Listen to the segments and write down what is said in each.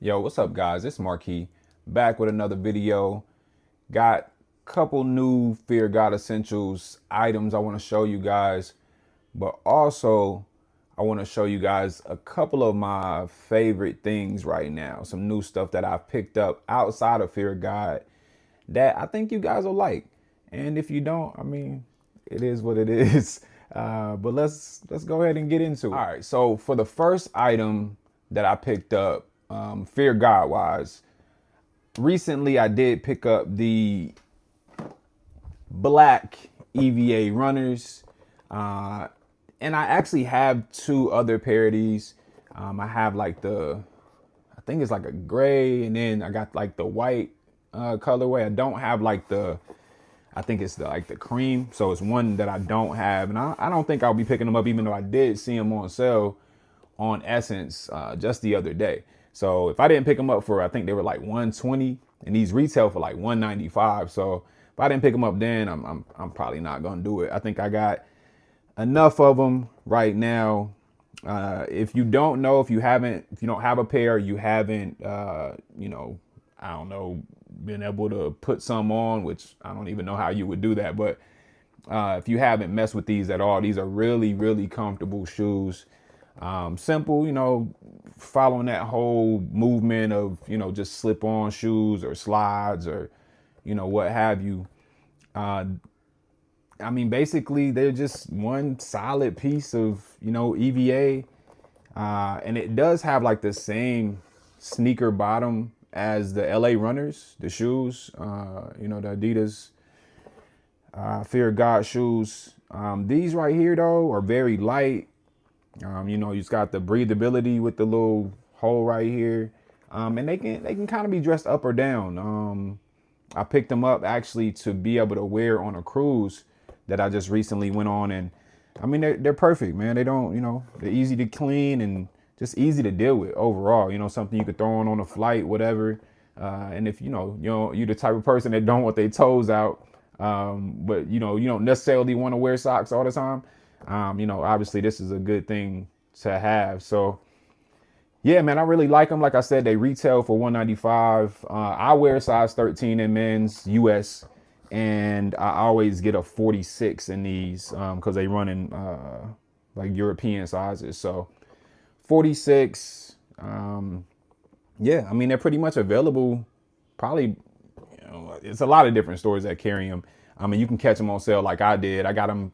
Yo, what's up, guys? It's Marquis back with another video. Got a couple new Fear God Essentials items I want to show you guys, but also I want to show you guys a couple of my favorite things right now. Some new stuff that I've picked up outside of Fear God that I think you guys will like. And if you don't, I mean, it is what it is. But let's go ahead and get into it. All right, so for the first item that I picked up, Fear God wise, recently I did pick up the black EVA Runners, and I actually have two other pair of these. I have like I think it's like a gray, and then I got like the white colorway. I don't have like I think it's like the cream. So it's one that I don't have, and I don't think I'll be picking them up, even though I did see them on sale on Essence just the other day. So if I didn't pick them up for, I think they were like 120, and these retail for like 195. So if I didn't pick them up then, I'm probably not gonna do it. I think I got enough of them right now. If you don't know, if you don't have a pair, you haven't, I don't know, been able to put some on, which I don't even know how you would do that. But if you haven't messed with these at all, these are really, really comfortable shoes. Simple, following that whole movement of, just slip on shoes or slides or, what have you. I mean, basically they're just one solid piece of, EVA. And it does have like the same sneaker bottom as the LA Runners, the shoes, the Adidas Fear God shoes. These right here though are very light. You just got the breathability with the little hole right here. And they can kind of be dressed up or down. I picked them up actually to be able to wear on a cruise that I just recently went on, and I mean they're perfect, man. They don't, they're easy to clean and just easy to deal with overall. Something you could throw on a flight, whatever. And if you're the type of person that don't want their toes out, but you don't necessarily want to wear socks all the time. Obviously this is a good thing to have. So yeah, man, I really like them. Like I said, they retail for $195. I wear size 13 in men's US, and I always get a 46 in these because they run in like European sizes. So 46, yeah, I mean, they're pretty much available. Probably, it's a lot of different stores that carry them. I mean, you can catch them on sale like I did. I got them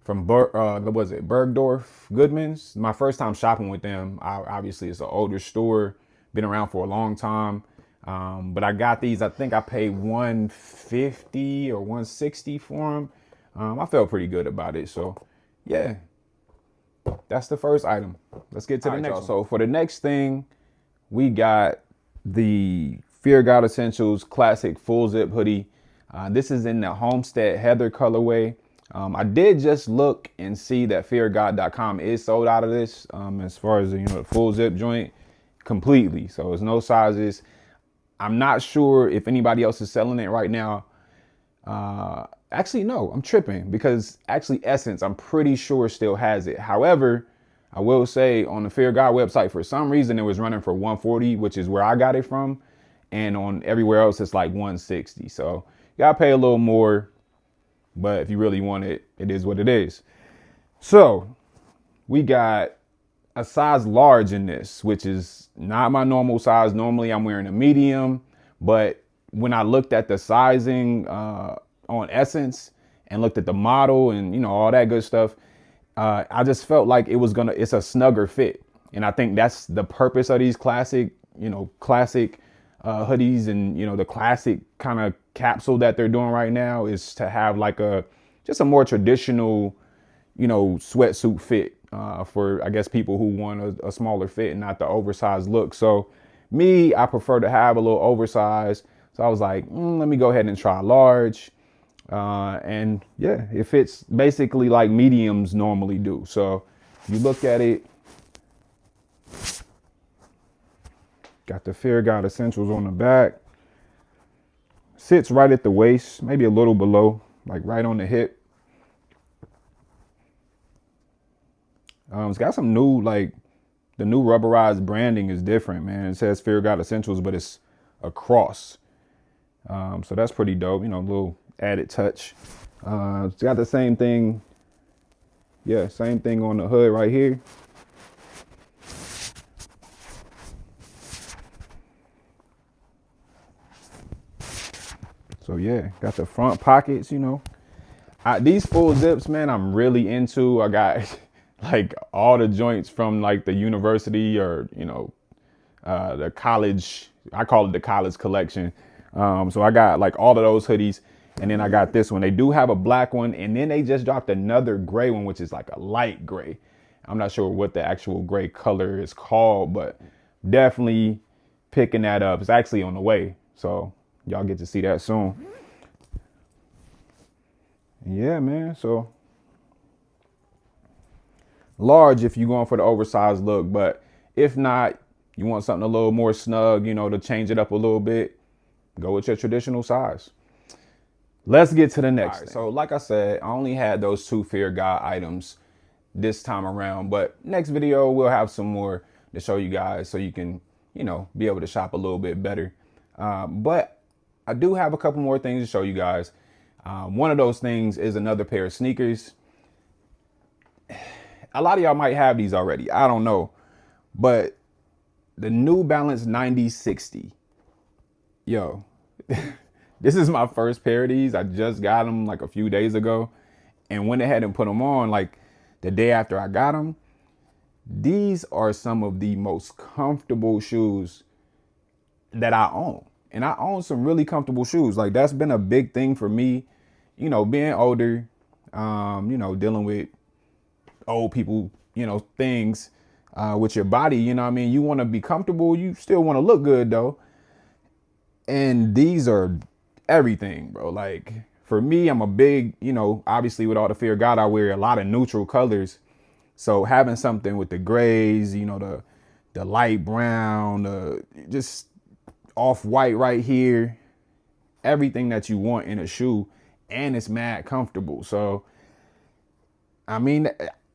from Bergdorf Goodman's. My first time shopping with them. Obviously, it's an older store, been around for a long time. But I got these. I think I paid $150 or $160 for them. I felt pretty good about it. So, yeah, that's the first item. Let's get to the next one. So for the next thing, we got the Fear God Essentials Classic Full Zip Hoodie. This is in the Homestead Heather colorway. I did just look and see that feargod.com is sold out of this as far as the full zip joint completely. So there's no sizes. I'm not sure if anybody else is selling it right now. Actually, no, I'm tripping, because actually Essence, I'm pretty sure still has it. However, I will say on the Fear God website, for some reason it was running for 140, which is where I got it from. And on everywhere else, it's like 160. So you gotta pay a little more. But if you really want it, it is what it is. So we got a size large in this, which is not my normal size. Normally I'm wearing a medium, but when I looked at the sizing on Essence and looked at the model and all that good stuff, I just felt like it's a snugger fit. And I think that's the purpose of these classic hoodies, and the classic kind of capsule that they're doing right now is to have like just a more traditional sweatsuit fit for, I guess, people who want a smaller fit and not the oversized look. So I prefer to have a little oversized. So I was like, let me go ahead and try large. And yeah, it fits basically like mediums normally do. So if you look at it, got the Fear God Essentials on the back. Sits right at the waist, maybe a little below, like right on the hip. It's got some new like the new rubberized branding is different, man. It says Fear God Essentials, but it's a cross. So that's pretty dope. You know, a little added touch. It's got the same thing. Yeah, same thing on the hood right here. So yeah, got the front pockets, you know. These full zips, man, I'm really into. I got like all the joints from like the university or, you know, the college. I call it the college collection. So I got like all of those hoodies. And then I got this one. They do have a black one. And then they just dropped another gray one, which is like a light gray. I'm not sure what the actual gray color is called, but definitely picking that up. It's actually on the way. So y'all get to see that soon. Yeah, man. So large if you're going for the oversized look. But if not, you want something a little more snug, you know, to change it up a little bit, go with your traditional size. Let's get to the next thing. So like I said, I only had those 2 Fear God items this time around, but next video we'll have some more to show you guys so you can, you know, be able to shop a little bit better. But I do have a couple more things to show you guys. One of those things is another pair of sneakers. A lot of y'all might have these already. I don't know, but the New Balance 9060, yo, this is my first pair of these. I just got them like a few days ago and went ahead and put them on like the day after I got them. These are some of the most comfortable shoes that I own. And I own some really comfortable shoes. Like that's been a big thing for me, you know, being older, you know, dealing with old people, you know, things with your body, you know what I mean? You want to be comfortable. You still want to look good though. And these are everything, bro. Like for me, I'm a big, you know, obviously with all the Fear God, I wear a lot of neutral colors. So having something with the grays, you know, the light brown, just off-white right here, everything that you want in a shoe, and it's mad comfortable. So, I mean,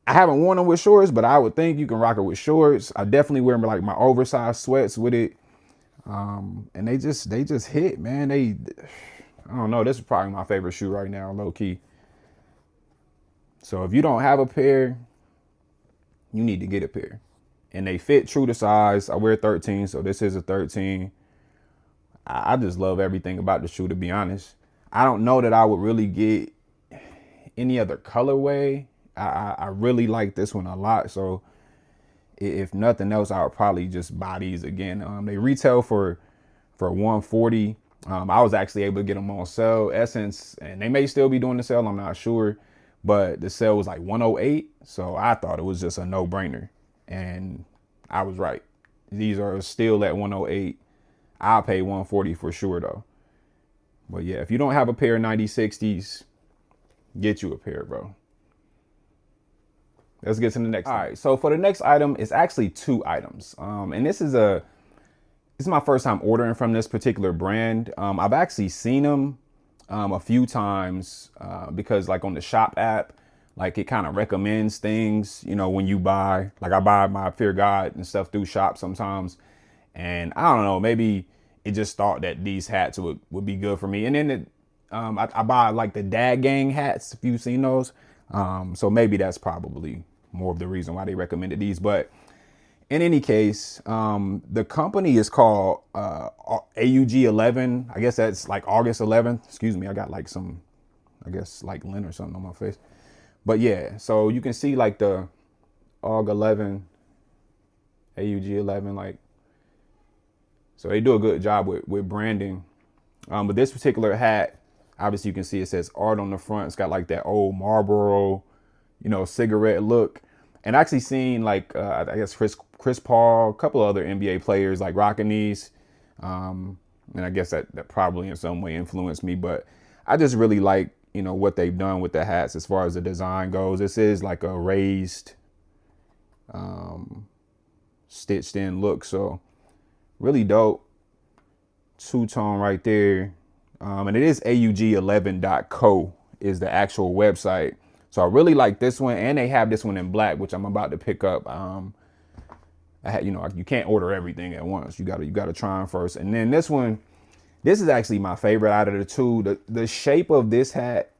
I haven't worn them with shorts, but I would think you can rock it with shorts. I definitely wear like my oversized sweats with it. And they just hit, man. I don't know. This is probably my favorite shoe right now, low key. So if you don't have a pair, you need to get a pair. And they fit true to size. I wear 13, so this is a 13. I just love everything about the shoe, to be honest. I don't know that I would really get any other colorway. I really like this one a lot. So if nothing else, I would probably just buy these again. They retail for $140. I was actually able to get them on sale, Essence, and they may still be doing the sale. I'm not sure, but the sale was like $108. So I thought it was just a no-brainer, and I was right. These are still at $108. I'll pay $140 for sure though. But yeah, if you don't have a pair of 9060s, get you a pair, bro. Let's get to the next. All right, so for the next item, it's actually 2 items. And this is my first time ordering from this particular brand. I've actually seen them a few times because like on the shop app, like it kind of recommends things, you know, when you buy, like I buy my Fear God and stuff through shop sometimes. And I don't know, maybe it just thought that these hats would be good for me. And then I buy like the Dad Gang hats, if you've seen those. So maybe that's probably more of the reason why they recommended these. But in any case, the company is called AUG 11. I guess that's like August 11th. Excuse me, I got like some, I guess like lint or something on my face. But yeah, so you can see like the AUG 11, AUG 11, like, so they do a good job with branding. But this particular hat, obviously you can see it says art on the front. It's got like that old Marlboro, you know, cigarette look. And I actually seen like, I guess Chris Paul, a couple of other NBA players like rocking these. And I guess that probably in some way influenced me, but I just really like, you know, what they've done with the hats as far as the design goes. This is like a raised, stitched in look. So really dope. Two-tone right there. And it is AUG11.co is the actual website. So I really like this one, and they have this one in black, which I'm about to pick up. you can't order everything at once. You gotta try them first. And then this one, this is actually my favorite out of the two. The shape of this hat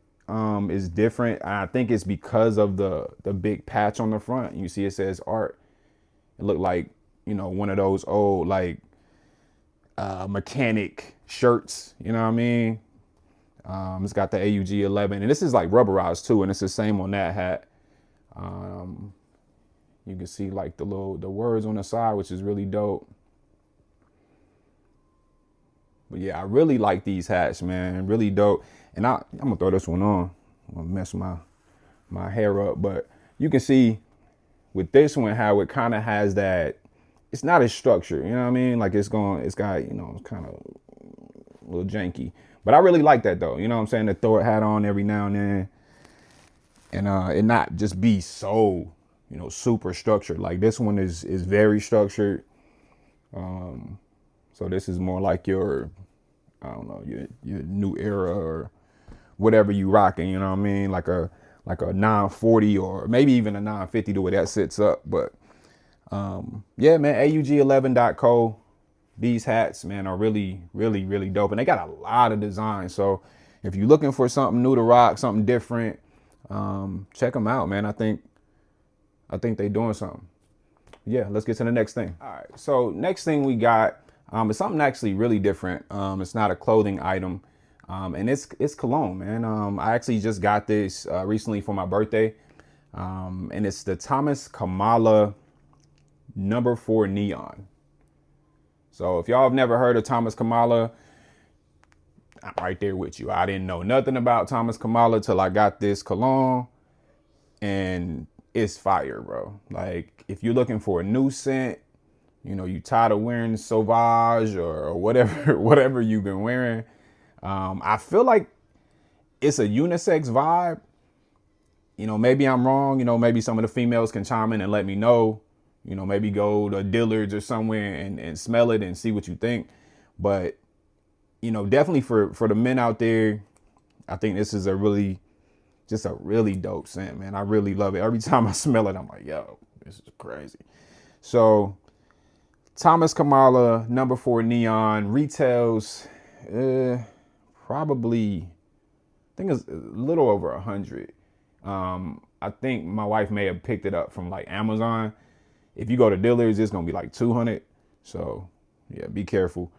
is different. I think it's because of the big patch on the front. You see it says art. It looked like, one of those old like mechanic shirts, you know what I mean? It's got the AUG 11, and this is like rubberized too, and it's the same on that hat. You can see like the words on the side, which is really dope. But yeah, I really like these hats, man. Really dope. And I'm gonna throw this one on. I'm gonna mess my hair up, but you can see with this one how it kind of has that. It's not as structured, you know what I mean? Like it's got, it's kind of a little janky. But I really like that though, you know what I'm saying? To throw a hat on every now and then, and it not just be so, super structured. Like this one is very structured. So this is more like your, I don't know, your new era or whatever you rocking, you know what I mean? Like a 940 or maybe even a 950, the way that sits up. But yeah, man, AUG11.co. These hats, man, are really, really, really dope. And they got a lot of designs. So if you're looking for something new to rock, something different, check them out, man. I think they're doing something. Yeah, let's get to the next thing. All right, so next thing we got is something actually really different. It's not a clothing item, and it's cologne, man. I actually just got this recently for my birthday, and it's the Kamala No. 4 Neon. So if y'all have never heard of Kamala, I'm right there with you. I didn't know nothing about Kamala till I got this cologne, and it's fire, bro. Like if you're looking for a new scent, you tired of wearing Sauvage or whatever you've been wearing. I feel like it's a unisex vibe. Maybe I'm wrong. Maybe some of the females can chime in and let me know. Maybe go to Dillard's or somewhere and smell it and see what you think. But, definitely for the men out there, I think this is a really dope scent, man. I really love it. Every time I smell it, I'm like, yo, this is crazy. So Kamala No. 4 Neon retails probably, I think it's a little over 100. I think my wife may have picked it up from like Amazon. If you go to Dillard's, it's gonna be like 200. So yeah, be careful,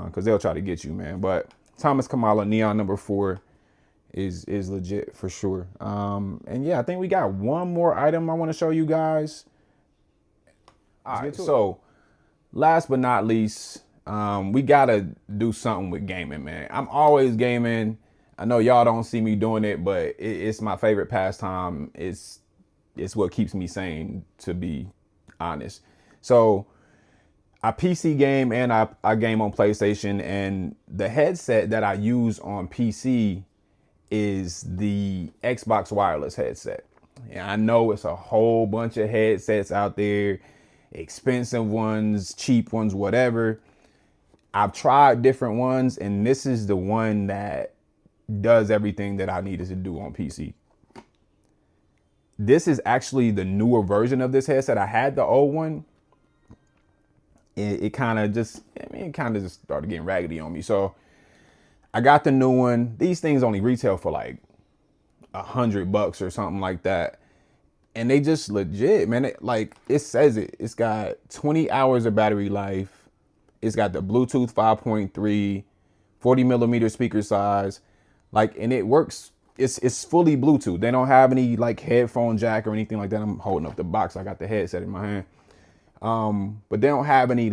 because they'll try to get you, man. But Kamala Neon No. 4 is legit for sure. And yeah, I think we got one more item I want to show you guys. All right, so last but not least, we gotta do something with gaming, man. I'm always gaming. I know y'all don't see me doing it, but it's my favorite pastime. It's what keeps me sane, to be honest. So I PC game and I game on PlayStation, and the headset that I use on PC is the Xbox wireless headset. And I know it's a whole bunch of headsets out there, expensive ones, cheap ones, whatever. I've tried different ones, and this is the one that does everything that I needed to do on PC. This is actually the newer version of this headset. I had the old one. It kind of just started getting raggedy on me. So I got the new one. These things only retail for like $100 or something like that. And they just legit, man. It says it. It's got 20 hours of battery life. It's got the Bluetooth 5.3, 40 millimeter speaker size. And it works. It's fully Bluetooth. They don't have any like headphone jack or anything like that. I'm holding up the box. I got the headset in my hand. But they don't have any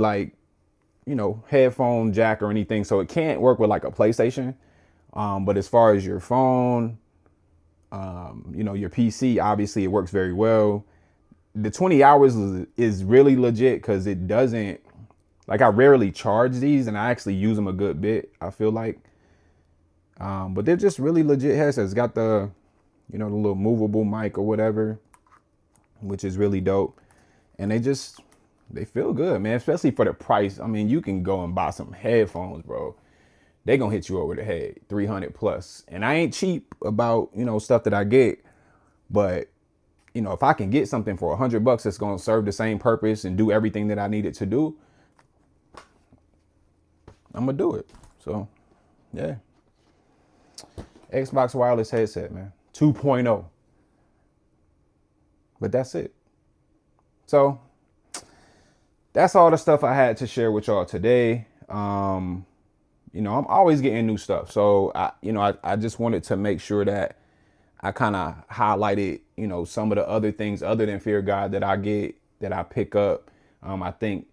headphone jack or anything. So it can't work with like a PlayStation. But as far as your phone, your PC, obviously it works very well. The 20 hours is really legit, because it doesn't, I rarely charge these, and I actually use them a good bit, I feel like. But they're just really legit headsets. It's got the little movable mic or whatever, which is really dope. And they feel good, man, especially for the price. I mean, you can go and buy some headphones, bro. They gonna hit you over the head, 300 plus. And I ain't cheap about, stuff that I get, but you know, if I can get something for $100 that's going to serve the same purpose and do everything that I need it to do, I'm gonna do it. So yeah, Xbox wireless headset, man, 2.0. But that's it. So that's all the stuff I had to share with y'all today. You know, I'm always getting new stuff. So I just wanted to make sure that I kind of highlighted, you know, some of the other things other than Fear God that I get, that I pick up. I think,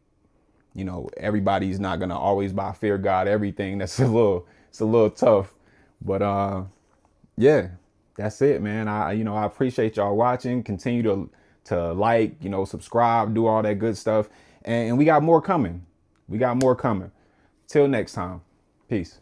you know, everybody's not gonna always buy Fear God everything. It's a little tough. But yeah, that's it, man. I appreciate y'all watching. Continue to like, you know, subscribe, do all that good stuff. And we got more coming. Till next time. Peace.